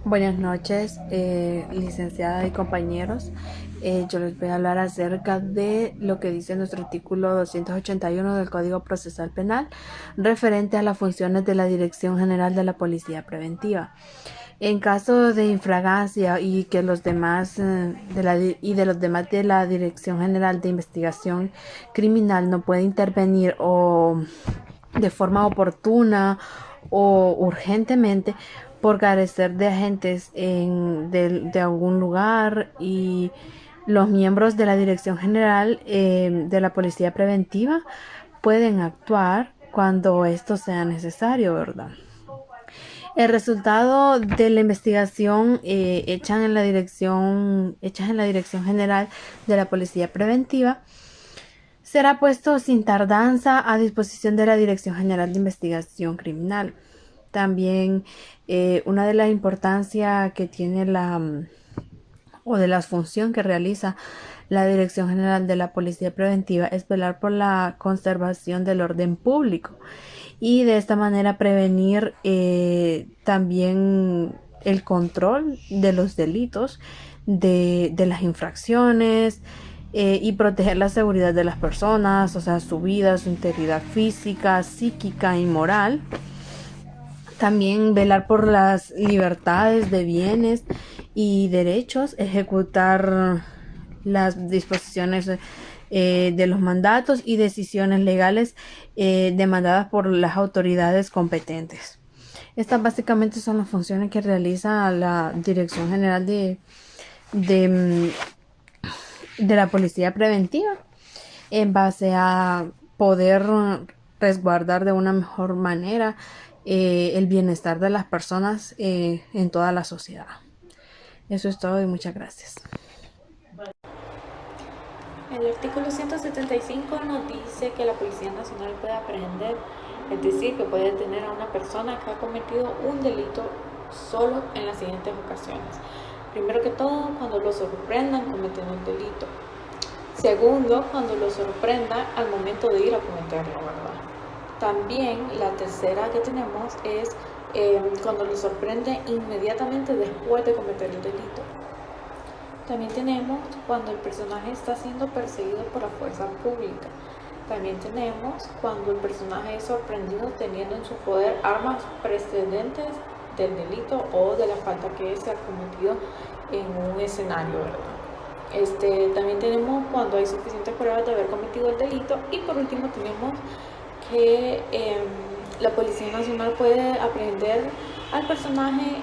Buenas noches, licenciada y compañeros. Yo les voy a hablar acerca de lo que dice nuestro artículo 281 del Código Procesal Penal referente a las funciones de la Dirección General de la Policía Preventiva. En caso de infragancia y que los demás de los demás de la Dirección General de Investigación Criminal no puede intervenir o de forma oportuna o urgentemente por carecer de agentes de algún lugar, y los miembros de la Dirección General de la Policía Preventiva pueden actuar cuando esto sea necesario, ¿verdad? El resultado de la investigación hechas en la Dirección General de la Policía Preventiva será puesto sin tardanza a disposición de la Dirección General de Investigación Criminal. También una de las importancias que tiene o de la función que realiza la Dirección General de la Policía Preventiva es velar por la conservación del orden público y de esta manera prevenir también el control de los delitos, de las infracciones, y proteger la seguridad de las personas, o sea, su vida, su integridad física, psíquica y moral. También velar por las libertades de bienes y derechos, ejecutar las disposiciones de los mandatos y decisiones legales demandadas por las autoridades competentes. Estas básicamente son las funciones que realiza la Dirección General de, de la Policía Preventiva en base a poder resguardar de una mejor manera el bienestar de las personas en toda la sociedad. Eso es todo y muchas gracias. El artículo 175 nos dice que la Policía Nacional puede aprehender, es decir, que puede detener a una persona que ha cometido un delito solo en las siguientes ocasiones. Primero que todo, cuando lo sorprendan cometiendo un delito. Segundo, cuando lo sorprenda al momento de ir a cometerlo, ¿verdad? También la tercera que tenemos es cuando lo sorprende inmediatamente después de cometer el delito. También tenemos cuando el personaje está siendo perseguido por la fuerza pública. También tenemos cuando el personaje es sorprendido teniendo en su poder armas precedentes del delito o de la falta que se ha cometido en un escenario, ¿verdad? También tenemos cuando hay suficientes pruebas de haber cometido el delito. Y por último tenemos que la Policía Nacional puede aprehender al personaje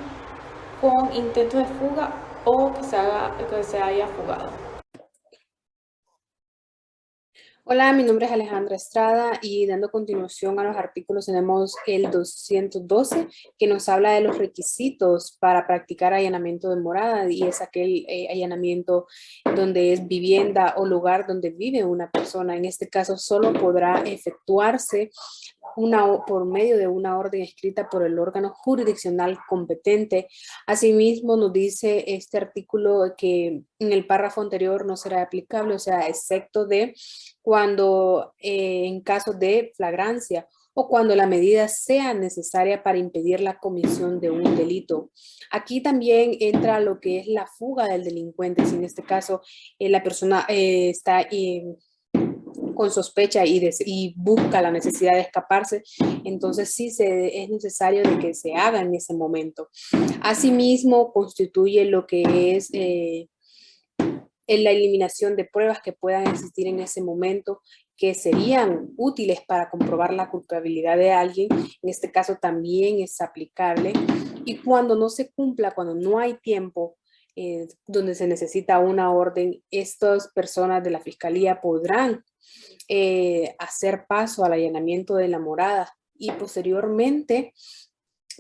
con intento de fuga o que se haya fugado. Hola, mi nombre es Alejandra Estrada y dando continuación a los artículos tenemos el 212 que nos habla de los requisitos para practicar allanamiento de morada, y es aquel allanamiento donde es vivienda o lugar donde vive una persona. En este caso solo podrá efectuarse por medio de una orden escrita por el órgano jurisdiccional competente. Asimismo, nos dice este artículo que en el párrafo anterior no será aplicable, o sea, excepto de cuando en caso de flagrancia o cuando la medida sea necesaria para impedir la comisión de un delito. Aquí también entra lo que es la fuga del delincuente. Si en este caso la persona está con sospecha y busca la necesidad de escaparse, entonces sí es necesario de que se haga en ese momento. Asimismo, constituye lo que es en la eliminación de pruebas que puedan existir en ese momento, que serían útiles para comprobar la culpabilidad de alguien. En este caso también es aplicable. Y cuando no se cumpla, cuando no hay tiempo, donde se necesita una orden, estas personas de la Fiscalía podrán hacer paso al allanamiento de la morada y posteriormente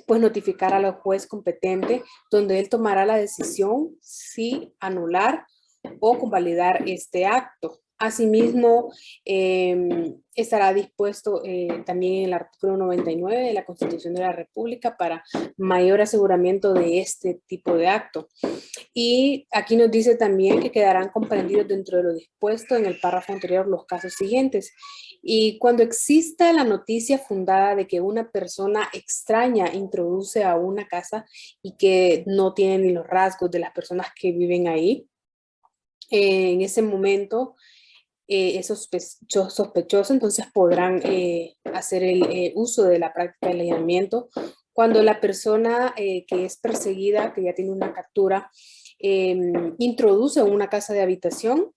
pues notificar a la juez competente, donde él tomará la decisión si anular o convalidar este acto. Asimismo, estará dispuesto también en el artículo 99 de la Constitución de la República para mayor aseguramiento de este tipo de acto. Y aquí nos dice también que quedarán comprendidos dentro de lo dispuesto en el párrafo anterior los casos siguientes. Y cuando exista la noticia fundada de que una persona extraña introduce a una casa y que no tiene ni los rasgos de las personas que viven ahí, en ese momento es sospechoso, entonces podrán hacer el uso de la práctica del allanamiento. Cuando la persona que es perseguida, que ya tiene una captura, introduce una casa de habitación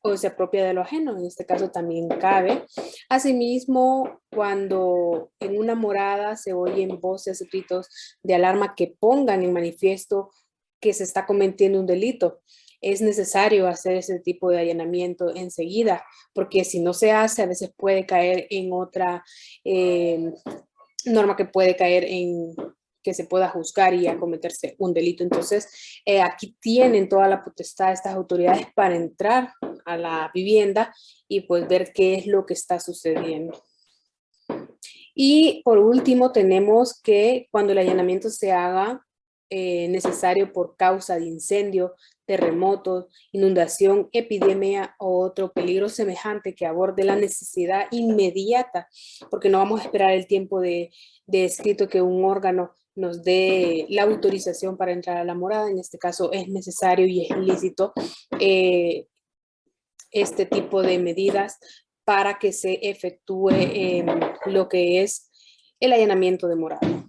o se apropia de lo ajeno, en este caso también cabe. Asimismo, cuando en una morada se oyen voces, gritos de alarma que pongan en manifiesto que se está cometiendo un delito, es necesario hacer ese tipo de allanamiento enseguida, porque si no se hace, a veces puede caer en otra norma que puede caer en que se pueda juzgar y acometerse un delito. Entonces, aquí tienen toda la potestad de estas autoridades para entrar a la vivienda y pues ver qué es lo que está sucediendo. Y por último, tenemos que cuando el allanamiento se haga necesario por causa de incendio, terremotos, inundación, epidemia o otro peligro semejante que aborde la necesidad inmediata, porque no vamos a esperar el tiempo de escrito que un órgano nos dé la autorización para entrar a la morada. En este caso es necesario y es lícito este tipo de medidas para que se efectúe lo que es el allanamiento de morada.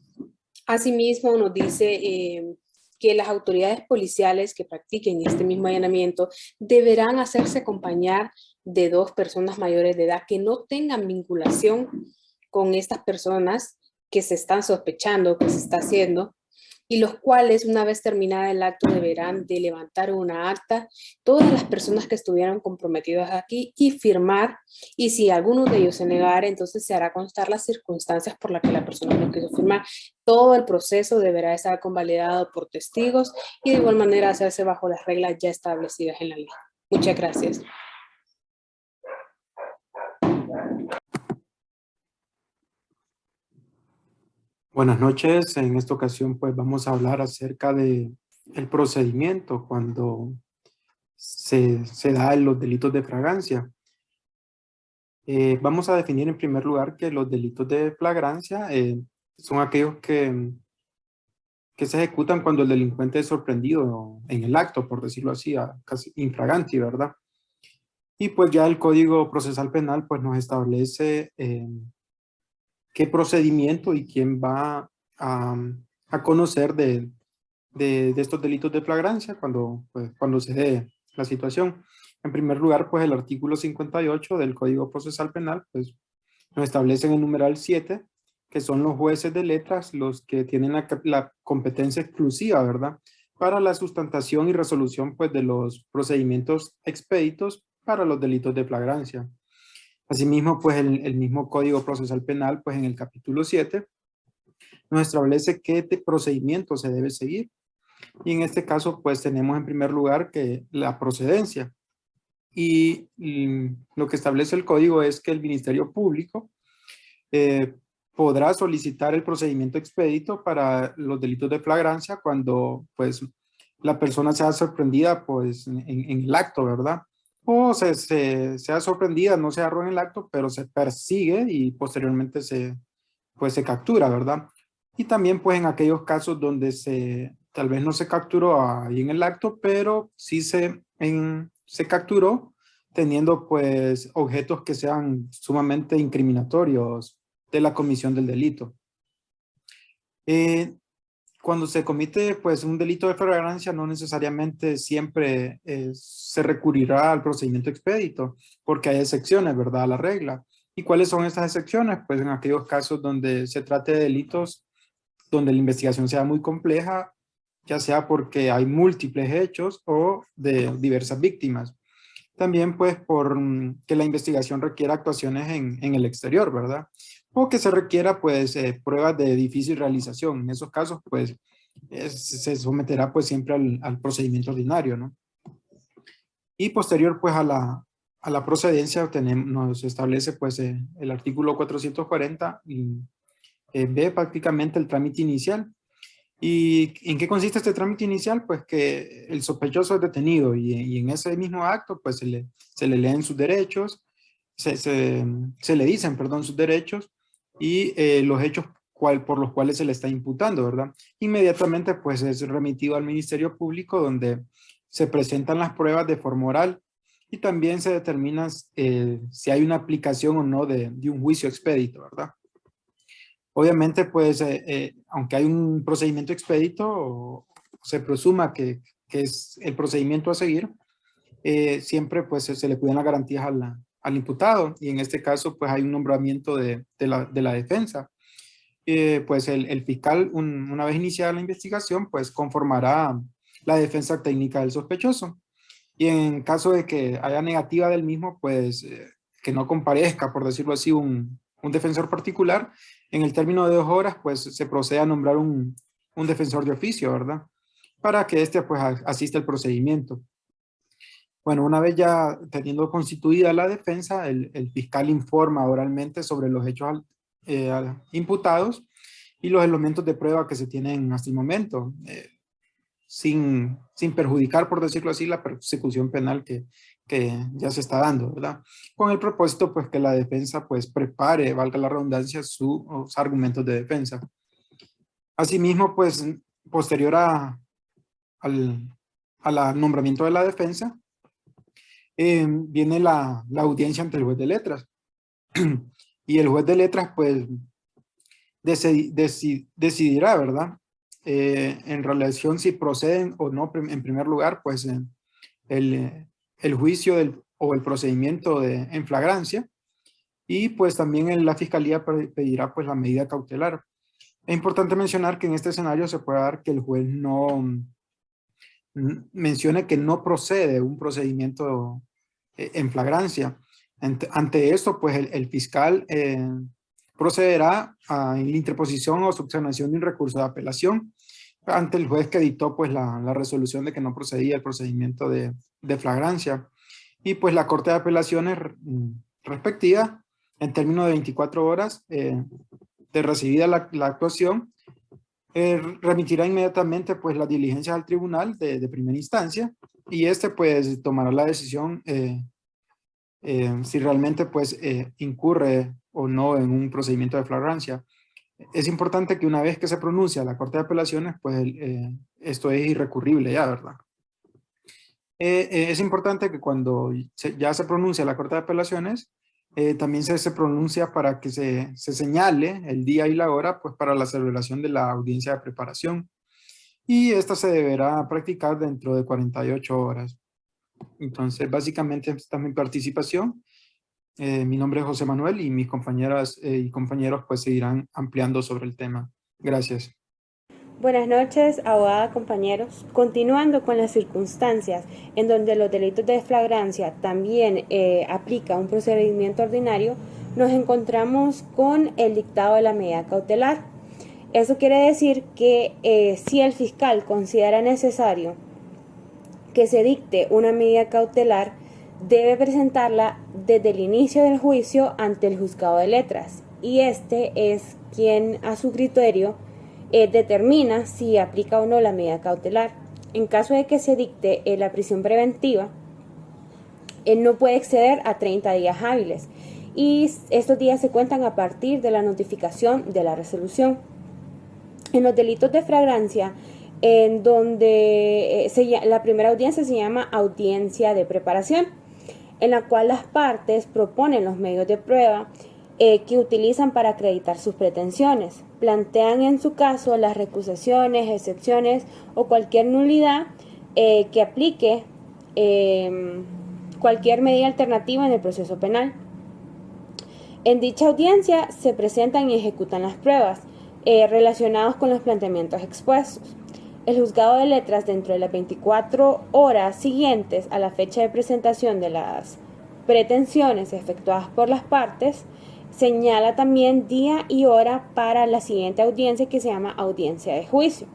Asimismo, nos dice que las autoridades policiales que practiquen este mismo allanamiento deberán hacerse acompañar de 2 personas mayores de edad que no tengan vinculación con estas personas que se están sospechando que se está haciendo, y los cuales una vez terminada el acto deberán de levantar una acta, todas las personas que estuvieran comprometidas aquí y firmar, y si alguno de ellos se negara, entonces se hará constar las circunstancias por las que la persona no quiso firmar. Todo el proceso deberá estar convalidado por testigos y de igual manera hacerse bajo las reglas ya establecidas en la ley. Muchas gracias. Buenas noches. En esta ocasión pues vamos a hablar acerca de el procedimiento cuando se dan los delitos de flagrancia. Vamos a definir en primer lugar que los delitos de flagrancia son aquellos que se ejecutan cuando el delincuente es sorprendido en el acto, por decirlo así, casi infraganti, ¿verdad? Y pues ya el Código Procesal Penal pues nos establece qué procedimiento y quién va a conocer de estos delitos de flagrancia cuando se dé la situación. En primer lugar, pues el artículo 58 del Código Procesal Penal pues nos establece en el numeral 7 que son los jueces de letras los que tienen la competencia exclusiva, ¿verdad? Para la sustantación y resolución pues de los procedimientos expeditos para los delitos de flagrancia. Asimismo, pues el mismo Código Procesal Penal, pues en el capítulo 7, nos establece qué procedimiento se debe seguir. Y en este caso, pues tenemos en primer lugar que la procedencia. Y lo que establece el código es que el Ministerio Público podrá solicitar el procedimiento expedito para los delitos de flagrancia cuando pues la persona sea sorprendida pues en el acto, ¿verdad? O sea sorprendida, no se agarró en el acto, pero se persigue y posteriormente se captura, ¿verdad? Y también pues en aquellos casos donde tal vez no se capturó ahí en el acto, pero sí se capturó teniendo pues objetos que sean sumamente incriminatorios de la comisión del delito. Cuando se comete pues un delito de flagrancia no necesariamente siempre se recurrirá al procedimiento expedito, porque hay excepciones, ¿verdad?, a la regla. ¿Y cuáles son esas excepciones? Pues en aquellos casos donde se trate de delitos donde la investigación sea muy compleja, ya sea porque hay múltiples hechos o de diversas víctimas. También pues que la investigación requiera actuaciones en el exterior, ¿verdad? O que se requiera pues pruebas de difícil realización. En esos casos pues se someterá pues siempre al procedimiento ordinario, ¿no? Y posterior pues a a la procedencia nos establece pues el artículo 440 y ve prácticamente el trámite inicial. ¿Y en qué consiste este trámite inicial? Pues que el sospechoso es detenido y en ese mismo acto pues se le leen sus derechos, se le dicen, perdón, sus derechos y los hechos por los cuales se le está imputando, ¿verdad? Inmediatamente pues es remitido al Ministerio Público, donde se presentan las pruebas de forma oral y también se determina si hay una aplicación o no de un juicio expedito, ¿verdad? Obviamente, pues, aunque hay un procedimiento expedito, se presuma que es el procedimiento a seguir, siempre pues se le cuidan las garantías al imputado, y en este caso pues hay un nombramiento de la defensa. Pues el fiscal, una vez iniciada la investigación, pues conformará la defensa técnica del sospechoso, y en caso de que haya negativa del mismo, pues que no comparezca, por decirlo así, un defensor particular, en el término de 2 horas, pues se procede a nombrar un defensor de oficio, ¿verdad? Para que éste pues asista al procedimiento. Bueno, una vez ya teniendo constituida la defensa, el fiscal informa oralmente sobre los hechos imputados y los elementos de prueba que se tienen hasta el momento, sin perjudicar, por decirlo así, la persecución penal que ya se está dando, ¿verdad? Con el propósito, pues, que la defensa, pues, prepare, valga la redundancia, sus argumentos de defensa. Asimismo, pues, posterior al nombramiento de la defensa, viene la audiencia ante el juez de letras. Y el juez de letras, pues, decidirá, ¿verdad? En relación si proceden o no, en primer lugar, pues, el juicio o el procedimiento en flagrancia, y pues también la fiscalía pedirá pues la medida cautelar. Es importante mencionar que en este escenario se puede dar que el juez no mencione que no procede un procedimiento en flagrancia. Ante esto, pues el fiscal procederá a la interposición o subsanación de un recurso de apelación ante el juez que dictó pues la resolución de que no procedía el procedimiento de flagrancia. Y pues la Corte de Apelaciones respectiva, en términos de 24 horas de recibida la actuación, remitirá inmediatamente pues las diligencias al tribunal de primera instancia, y este pues tomará la decisión si realmente pues incurre o no en un procedimiento de flagrancia. Es importante que una vez que se pronuncia la Corte de Apelaciones, pues esto es irrecurrible ya, ¿verdad? Es importante que cuando ya se pronuncia la Corte de Apelaciones, también se pronuncia para que se señale el día y la hora, pues, para la celebración de la audiencia de preparación. Y esta se deberá practicar dentro de 48 horas. Entonces, básicamente, esta es mi participación. Mi nombre es José Manuel y mis compañeras y compañeros pues seguirán ampliando sobre el tema. Gracias. Buenas noches, abogada, compañeros. Continuando con las circunstancias en donde los delitos de flagrancia también aplica un procedimiento ordinario, nos encontramos con el dictado de la medida cautelar. Eso quiere decir que si el fiscal considera necesario que se dicte una medida cautelar, debe presentarla desde el inicio del juicio ante el juzgado de letras, y este es quien a su criterio determina si aplica o no la medida cautelar. En caso de que se dicte la prisión preventiva, no puede exceder a 30 días hábiles, y estos días se cuentan a partir de la notificación de la resolución. En los delitos de flagrancia, en donde la primera audiencia se llama audiencia de preparación, en la cual las partes proponen los medios de prueba que utilizan para acreditar sus pretensiones. Plantean en su caso las recusaciones, excepciones o cualquier nulidad que aplique cualquier medida alternativa en el proceso penal. En dicha audiencia se presentan y ejecutan las pruebas relacionadas con los planteamientos expuestos. El juzgado de letras, dentro de las 24 horas siguientes a la fecha de presentación de las pretensiones efectuadas por las partes, señala también día y hora para la siguiente audiencia, que se llama audiencia de juicio.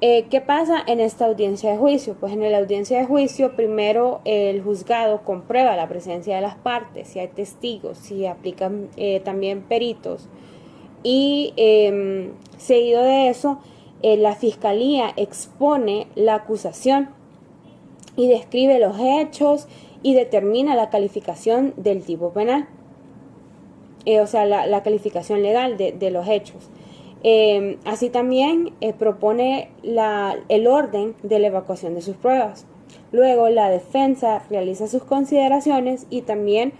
¿Qué pasa en esta audiencia de juicio? Pues en la audiencia de juicio primero el juzgado comprueba la presencia de las partes, si hay testigos, si aplican también peritos y seguido de eso la fiscalía expone la acusación y describe los hechos y determina la calificación del tipo penal, o sea, la calificación legal de los hechos. Así también propone el orden de la evacuación de sus pruebas. Luego la defensa realiza sus consideraciones y también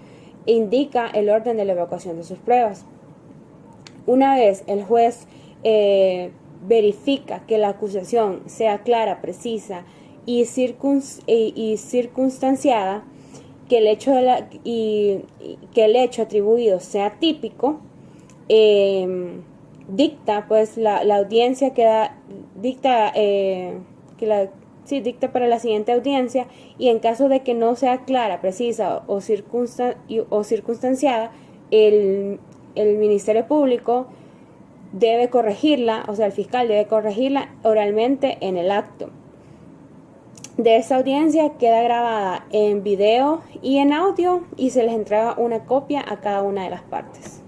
indica el orden de la evacuación de sus pruebas. Una vez el juez verifica que la acusación sea clara, precisa y circunstanciada, que el hecho atribuido sea típico, dicta, pues la audiencia dicta para la siguiente audiencia, y en caso de que no sea clara, precisa o circunstanciada, el Ministerio Público debe corregirla, o sea, el fiscal debe corregirla oralmente en el acto. De esta audiencia queda grabada en video y en audio y se les entrega una copia a cada una de las partes.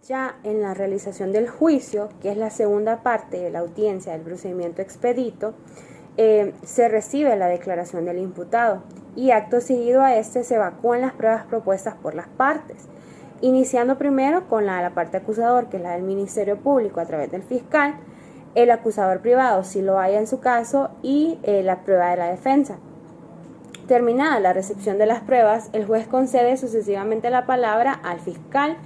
Ya en la realización del juicio, que es la segunda parte de la audiencia del procedimiento expedito, se recibe la declaración del imputado y acto seguido a este se evacúan las pruebas propuestas por las partes, iniciando primero con la de la parte acusador, que es la del Ministerio Público a través del fiscal, el acusador privado, si lo haya en su caso, y la prueba de la defensa. Terminada la recepción de las pruebas, el juez concede sucesivamente la palabra al fiscal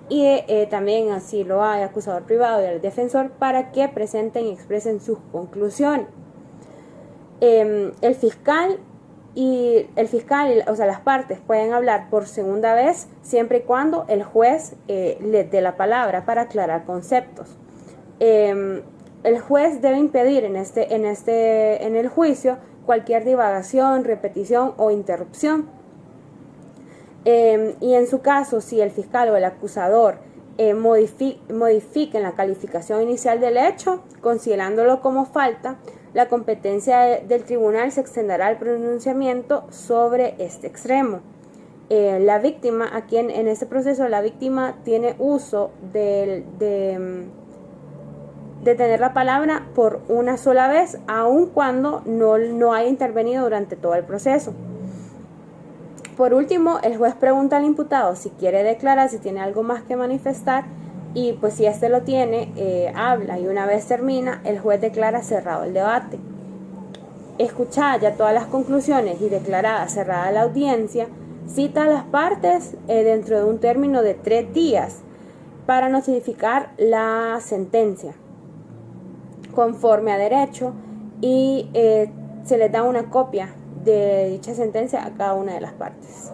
y también, así lo hay, acusador privado y al defensor, para que presenten y expresen sus conclusiones. El fiscal, o sea, las partes pueden hablar por segunda vez siempre y cuando el juez les dé la palabra para aclarar conceptos. El juez debe impedir en el juicio cualquier divagación, repetición o interrupción. Y en su caso, si el fiscal o el acusador modifiquen la calificación inicial del hecho, considerándolo como falta, la competencia del tribunal se extenderá al pronunciamiento sobre este extremo. La víctima, aquí en este proceso, la víctima tiene uso de tener la palabra por una sola vez, aun cuando no haya intervenido durante todo el proceso. Por último, el juez pregunta al imputado si quiere declarar, si tiene algo más que manifestar, y pues si éste lo tiene, habla, y una vez termina, el juez declara cerrado el debate. Escuchada ya todas las conclusiones y declarada cerrada la audiencia, cita a las partes dentro de un término de 3 días para notificar la sentencia conforme a derecho, y se les da una copia de dicha sentencia a cada una de las partes.